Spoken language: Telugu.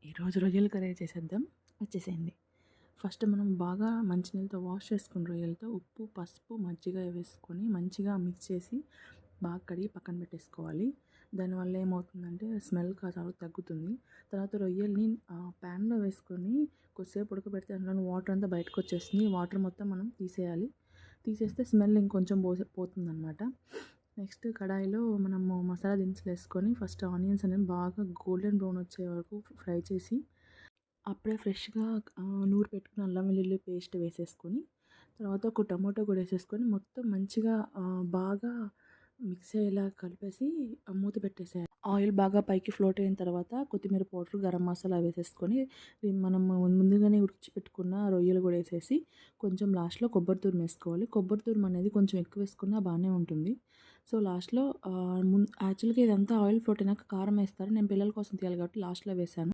ఈరోజు రొయ్యల కర్రీ చేసేద్దాం. వచ్చేసేయండి. ఫస్ట్ మనం బాగా మంచినీళ్ళతో వాష్ చేసుకుని రొయ్యలతో ఉప్పు, పసుపు, మజ్జిగ వేసుకొని మంచిగా మిక్స్ చేసి బాగా కడిగి పక్కన పెట్టేసుకోవాలి. దానివల్ల ఏమవుతుందంటే స్మెల్ చాలా తగ్గుతుంది. తర్వాత రొయ్యల్ని ప్యాన్లో వేసుకొని కొద్దిసేపు ఉడకబెడితే అందులోని వాటర్ అంతా బయటకు వచ్చేస్తుంది. వాటర్ మొత్తం మనం తీసేయాలి. తీసేస్తే స్మెల్ ఇంకొంచెం పోతుందన్నమాట. నెక్స్ట్ కడాయిలో మనము మసాలా దినుసులు వేసుకొని ఫస్ట్ ఆనియన్స్ అనేవి బాగా గోల్డెన్ బ్రౌన్ వచ్చే వరకు ఫ్రై చేసి అప్పుడే ఫ్రెష్గా నూరి పెట్టుకున్న అల్లం వెల్లుల్లి పేస్ట్ వేసేసుకొని తర్వాత ఒక టమాటో కూడా వేసేసుకొని మొత్తం మంచిగా బాగా మిక్స్ అయ్యేలా కలిపేసి మూత పెట్టేసేయాలి. ఆయిల్ బాగా పైకి ఫ్లోట్ అయిన తర్వాత కొత్తిమీర పౌడర్, గరం మసాలా వేసేసుకొని మనం ముందుగానే ఉడికించిపెట్టుకున్న రొయ్యలు కూడా వేసేసి కొంచెం లాస్ట్లో కొబ్బరి తురుము వేసుకోవాలి. కొబ్బరి తురుము అనేది కొంచెం ఎక్కువ వేసుకున్నా బాగానే ఉంటుంది. సో లాస్ట్లో యాక్చువల్గా ఇదంతా ఆయిల్ ఫ్లోట్ అయినాక కారం వేస్తారు. నేను పిల్లల కోసం తీయాలి కాబట్టి లాస్ట్లో వేసాను.